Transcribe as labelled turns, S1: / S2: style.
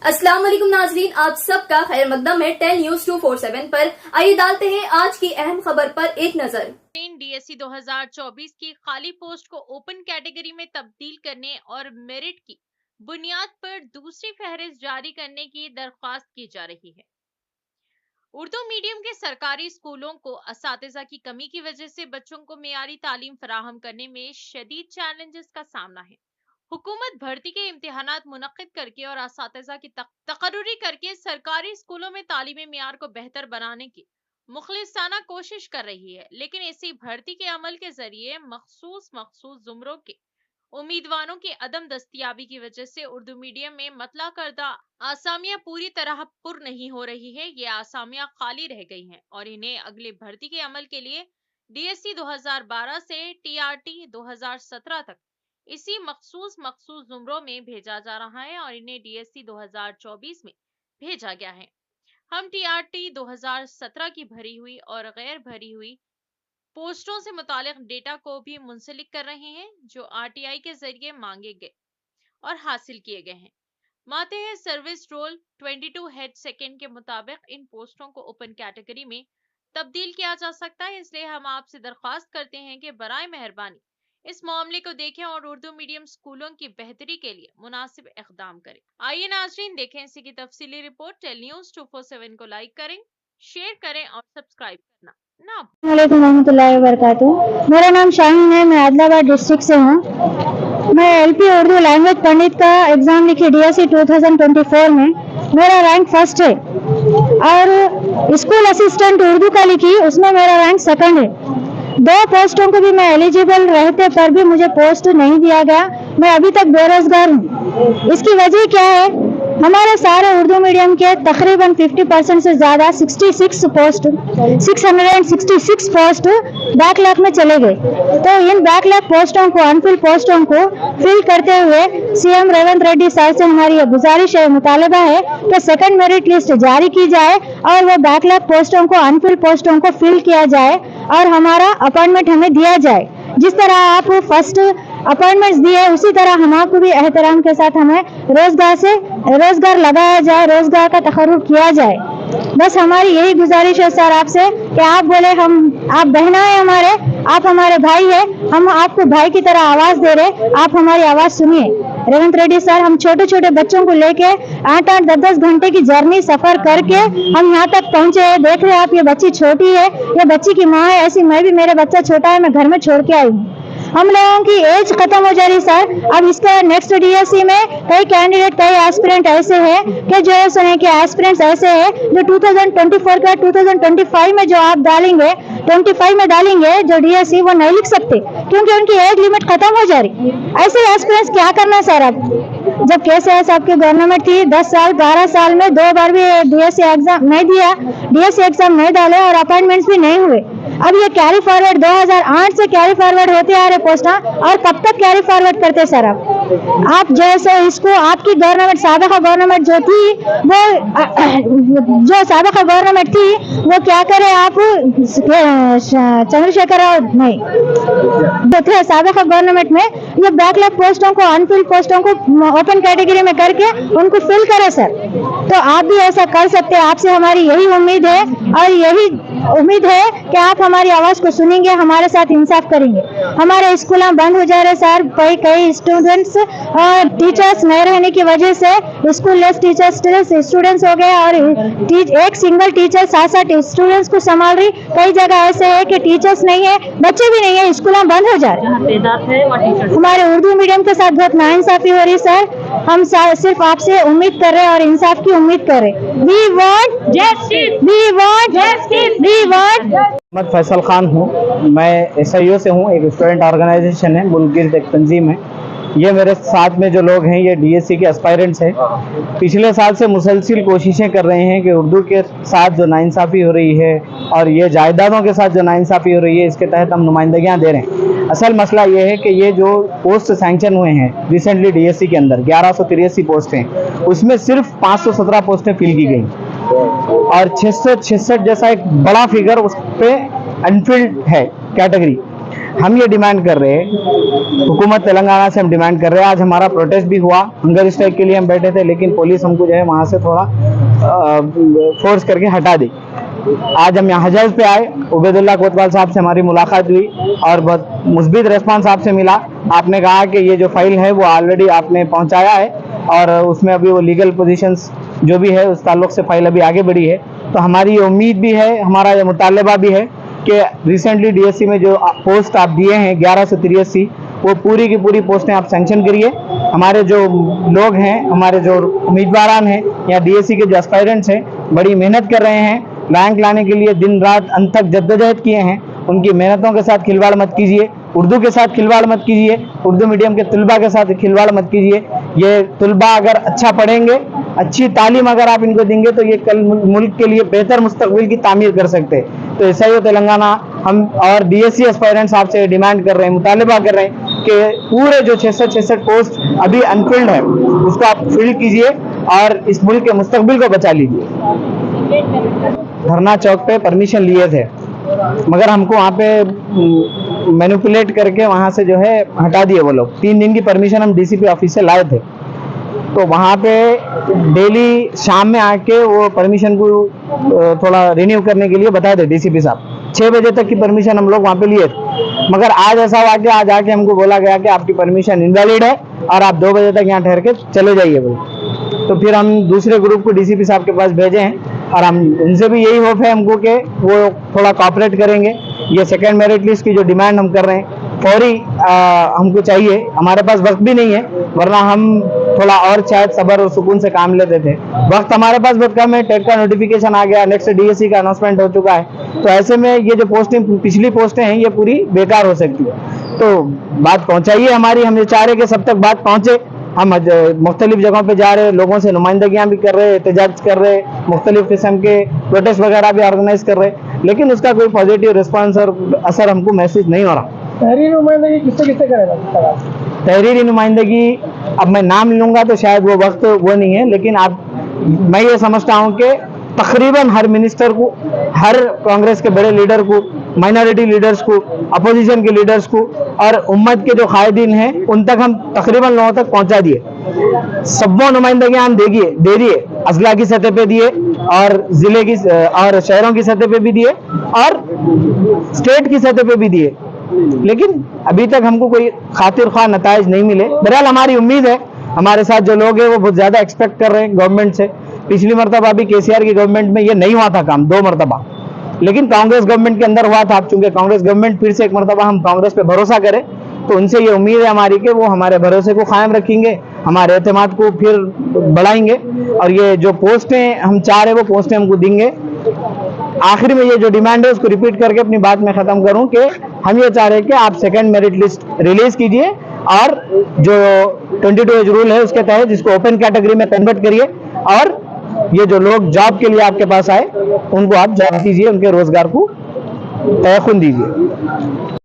S1: अस्सलाम वालेकुम नाजरीन, आप सबका खैर मकदम है 10 न्यूज 247 पर। आइए डालते हैं आज की अहम खबर पर एक नजर।
S2: डीएससी 2024 की खाली पोस्ट को ओपन कैटेगरी में तब्दील करने और मेरिट की बुनियाद पर दूसरी फहरिस्त जारी करने की दरख्वास्त की जा रही है। उर्दू मीडियम के सरकारी स्कूलों को असातिज़ा की कमी की वजह से बच्चों को मेयारी तालीम फराहम करने में शदीद चैलेंजेस का सामना है। हुकूमत भर्ती के इम्तिहानात मुनक्किद करके और असातिज़ा की तकर्रुरी करके सरकारी स्कूलों में तालीमी मेयार को बेहतर बनाने की मुखलिसाना कोशिश कर रही है, लेकिन इसी भर्ती के अमल के जरिए मखसूस जुमरों के उम्मीदवारों की अदम दस्तियाबी की वजह से उर्दू मीडियम में मतला करदा आसामियां पूरी तरह पुर नहीं हो रही है। ये आसामियां खाली रह गई हैं और इन्हें अगले भर्ती के अमल के लिए डीएससी 2012 से टीआरटी 2017 तक इसी मखसूस जुमरों में भेजा जा रहा है और इन्हें डीएससी 2024 में भेजा गया है। हम टीआरटी 2017 की भरी हुई और गैर भरी हुई पोस्टों से मुतालिक डेटा को भी मुंसलिक कर रहे हैं जो आरटीआई के जरिए मांगे गए और हासिल किए गए हैं। मातेह सर्विस रोल 22 हेड सेकेंड के मुताबिक इन पोस्टों को ओपन कैटेगरी में तब्दील किया जा सकता है, इसलिए हम आपसे दरख्वास्त करते हैं कि बराए मेहरबानी इस मामले को देखें और उर्दू मीडियम स्कूलों की बेहतरी के लिए मुनासिब इक़दाम करें। आइए नाज़रीन देखें इसी की तफसीली रिपोर्ट। टेल न्यूज़ 247 को लाइक करें, शेयर करें और सब्सक्राइब करना ना भूलें।
S3: वालेकुम रहमतुल्लाहि वबरकातुहू। मेरा नाम शाहीन है, मैं आदिलाबाद डिस्ट्रिक्ट से हूँ। मैं एलपी उर्दू लैंग्वेज पंडित का एग्ज़ाम लिखी डीएससी 2024 में, मेरा रैंक फर्स्ट है। और स्कूल असिस्टेंट उर्दू का लिखी, उसमें मेरा रैंक सेकंड है। 2 पोस्टों को भी मैं एलिजिबल रहते पर भी मुझे पोस्ट नहीं दिया गया। मैं अभी तक बेरोजगार हूँ। इसकी वजह क्या है? हमारे सारे उर्दू मीडियम के तकरीबन 50% से ज़्यादा 666 पोस्ट बैकलॉग में चले गए। तो इन बैकलॉग पोस्टों को, अनफिल पोस्टों को फिल करते हुए सीएम रेवंत रेड्डी साहब से हमारी गुजारिश है, मुतालबा है कि सेकंड मेरिट लिस्ट जारी की जाए और वो बैकलॉग पोस्टों को, अनफिल पोस्टों को फिल किया जाए और हमारा अपॉइंटमेंट हमें दिया जाए। जिस तरह आप फर्स्ट अपॉइंटमेंट्स दिए, उसी तरह हम आपको भी एहतराम के साथ हमें रोजगार लगाया जाए, रोजगार का तखर्रुर किया जाए। बस हमारी यही गुजारिश है सर आपसे कि आप बोले आप बहना है हमारे, आप हमारे भाई है, हम आपको भाई की तरह आवाज दे रहे, आप हमारी आवाज सुनिए। रेवंत रेड्डी सर, हम छोटे छोटे बच्चों को लेके 8-8, 10-10 घंटे की जर्नी सफर करके हम यहाँ तक पहुँचे हैं। देख रहे हैं आप, ये बच्ची छोटी है, ये बच्ची की माँ है, ऐसी मैं भी, मेरा बच्चा छोटा है, मैं घर में छोड़ के आई हूँ। हम लोगों की एज खत्म हो जा रही सर। अब इसका नेक्स्ट डीएससी में कई कैंडिडेट, कई एस्पिरेंट ऐसे हैं कि जो सुने कि एस्पिरेंट्स ऐसे हैं जो 2024 का 2025 में जो आप डालेंगे, 25 में डालेंगे जो डीएससी, वो नहीं लिख सकते क्योंकि उनकी एज लिमिट खत्म हो जा रही। ऐसे एस्पिरेंट्स क्या करना सर? अब जब कैसे आपकी गवर्नमेंट थी 10 साल 12 साल में 2 बार भी डीएससी एग्जाम नहीं दिया, डीएससी एग्जाम नहीं डाले और अपॉइंटमेंट्स भी नहीं हुए। अब ये कैरी फॉरवर्ड 2008 से कैरी फॉरवर्ड होते आ रहे पोस्टा, और कब तक कैरी फॉरवर्ड करते सर? आप जैसे इसको आपकी गवर्नमेंट, साबिका गवर्नमेंट जो थी, वो जो साबिका गवर्नमेंट थी वो क्या करे, आप चंद्रशेखर राव नहीं देखे साबिका गवर्नमेंट में ये बैकलॉग पोस्टों को, अनफिल पोस्टों को ओपन कैटेगरी में करके उनको फिल करे सर। तो आप भी ऐसा कर सकते हैं। आपसे हमारी यही उम्मीद है और यही उम्मीद है कि आप हमारी आवाज को सुनेंगे, हमारे साथ इंसाफ करेंगे। हमारे स्कूल बंद हो जा रहे सर, कई स्टूडेंट्स और टीचर्स नहीं रहने की वजह से स्कूल लेस टीचर्स स्टूडेंट्स हो गए और एक सिंगल टीचर 7-7 स्टूडेंट्स को संभाल रही। कई जगह ऐसे है कि टीचर्स नहीं है, बच्चे भी नहीं है, स्कूल बंद हो जा रहे। हमारे उर्दू मीडियम के साथ बहुत नाइंसाफी हो रही सर। हम सिर्फ आपसे उम्मीद कर रहे हैं और इंसाफ की उम्मीद कर रहे हैं। We want justice, we want justice, we want.
S4: Mohammad Faisal Khan हूँ, मैं एसआईओ से हूँ, एक स्टूडेंट ऑर्गेनाइजेशन है, मुल्कगिर्द एक तंजीम है। ये मेरे साथ में जो लोग हैं ये डीएससी के एस्पायरेंट्स हैं। पिछले साल से मुसलसिल कोशिशें कर रहे हैं कि उर्दू के साथ जो नाइंसाफ़ी हो रही है और ये जायदादों के साथ जो नाइंसाफ़ी हो रही है, इसके तहत हम नुमाइंदगियाँ दे रहे हैं। असल मसला ये है कि ये जो पोस्ट सैंक्शन हुए हैं रिसेंटली डीएससी के अंदर 1183 पोस्ट हैं, उसमें सिर्फ 517 पोस्टें फिल की गई और 666 जैसा एक बड़ा फिगर उस पर अनफिल्ड है कैटेगरी। हम ये डिमांड कर रहे हैं, हुकूमत तेलंगाना से हम डिमांड कर रहे हैं। आज हमारा प्रोटेस्ट भी हुआ, हंगर स्ट्राइक के लिए हम बैठे थे, लेकिन पुलिस हमको जो है वहाँ से थोड़ा फोर्स करके हटा दी। आज हम यहाँ हजज पे आए, उबैदुल्ला कोतवाल साहब से हमारी मुलाकात हुई और बहुत मुस्बित रेस्पॉन्स आपसे मिला। आपने कहा कि ये जो फाइल है वो ऑलरेडी आपने पहुँचाया है और उसमें अभी वो लीगल पोजीशंस जो भी है उस ताल्लुक से फाइल अभी आगे बढ़ी है। तो हमारी ये उम्मीद भी है, हमारा ये मुतालबा भी है कि रिसेंटली डीएससी में जो पोस्ट आप दिए हैं 1183, वो पूरी की पूरी पोस्टें आप सैंक्शन करिए। हमारे जो लोग हैं, हमारे जो उम्मीदवारान हैं या डीएससी के जो एस्पायरेंट्स हैं, बड़ी मेहनत कर रहे हैं, रैंक लाने के लिए दिन रात अंत तक जद्दोजहद किए हैं। उनकी मेहनतों के साथ खिलवाड़ मत कीजिए, उर्दू के साथ खिलवाड़ मत कीजिए, उर्दू मीडियम के तलबा के साथ खिलवाड़ मत कीजिए। ये तलबा अगर अच्छा पढ़ेंगे, अच्छी तालीम अगर आप इनको देंगे तो ये कल मुल्क के लिए बेहतर मुस्तकबिल की तामीर कर सकते हैं। तो ऐसा ही तेलंगाना हम और डीएससी एस्पायरेंट्स आपसे डिमांड कर रहे हैं, मुतालबा कर रहे हैं कि पूरे जो 666 पोस्ट अभी अनफिल्ड है उसको आप फिल कीजिए और इस मुल्क के मुस्तकबिल को बचा लीजिए। धरना चौक पे परमिशन लिए थे, मगर हमको वहाँ पे मैनिपुलेट करके वहाँ से जो है हटा दिए वो लोग। 3 दिन की परमिशन हम डीसीपी ऑफिस से लाए थे, तो वहाँ पे डेली शाम में आके वो परमिशन को थोड़ा रिन्यू करने के लिए बताए थे डीसीपी साहब। 6 बजे तक की परमिशन हम लोग वहाँ पे लिए थे, मगर आज ऐसा हुआ कि आज आके हमको बोला गया कि आपकी परमिशन इनवैलिड है और आप 2 बजे तक यहाँ ठहर के चले जाइए बोले। तो फिर हम दूसरे ग्रुप को डीसीपी साहब के पास भेजे हैं और हम उनसे भी यही होप है हमको कि वो थोड़ा कोऑपरेट करेंगे। ये सेकंड मेरिट लिस्ट की जो डिमांड हम कर रहे हैं फौरी हमको चाहिए, हमारे पास वक्त भी नहीं है, वरना हम थोड़ा और शायद सब्र और सुकून से काम लेते थे। वक्त हमारे पास बहुत कम है, टेट का नोटिफिकेशन आ गया, नेक्स्ट डीएससी का अनाउंसमेंट हो चुका है, तो ऐसे में ये जो पोस्टिंग पिछली पोस्टें हैं ये पूरी बेकार हो सकती है। तो बात पहुंचाइए हमारी, हम ये चाह रहे कि सब तक बात पहुंचे। हम मुख्तलिफ जगहों पे जा रहे, लोगों से नुमाइंदगियां भी कर रहे, एहतजाज कर रहे, मुख्तलिफ किस्म के प्रोटेस्ट वगैरह भी ऑर्गेनाइज कर रहे, लेकिन उसका कोई पॉजिटिव रिस्पॉन्स और असर हमको महसूस नहीं हो रहा।
S3: तहरीरी नुमाइंदगी किससे करेगा?
S4: तहरीरी नुमाइंदगी अब मैं नाम लूंगा तो शायद वो वक्त वो नहीं है, लेकिन मैं ये समझता हूँ कि तकरीबन हर मिनिस्टर को, हर कांग्रेस के बड़े लीडर को, माइनॉरिटी लीडर्स को, अपोजिशन के लीडर्स को और उम्मत के जो कायदीन हैं उन तक हम तकरीबन लोगों तक पहुंचा दिए। सबों नुमाइंदगियां हम दे दिए, अजला की सतह पे दिए और जिले की और शहरों की सतह पे भी दिए और स्टेट की सतह पे भी दिए, लेकिन अभी तक हमको कोई खातिर ख्वाह नताइज नहीं मिले। बहरहाल हमारी उम्मीद है, हमारे साथ जो लोग हैं वो बहुत ज्यादा एक्सपेक्ट कर रहे हैं गवर्नमेंट से। पिछली मरतबा भी केसीआर की गवर्नमेंट में ये नहीं हुआ था काम 2 मरतबा, लेकिन कांग्रेस गवर्नमेंट के अंदर हुआ था। चूंकि कांग्रेस गवर्नमेंट फिर से एक मरतबा हम कांग्रेस पे भरोसा करें, तो उनसे ये उम्मीद है हमारी कि वो हमारे भरोसे को कायम रखेंगे, हमारे एतमाद को फिर बढ़ाएंगे और ये जो पोस्टें हम चाह रहे वो पोस्टें हमको देंगे। आखिर में ये जो डिमांड है उसको रिपीट करके अपनी बात में खत्म करूं कि हम ये चाह रहे हैं कि आप सेकंड मेरिट लिस्ट रिलीज कीजिए और जो 22 एज रूल है उसके तहत इसको ओपन कैटेगरी में कन्वर्ट करिए और ये जो लोग जॉब के लिए आपके पास आए उनको आप जॉब दीजिए, उनके रोजगार को तयखुन दीजिए।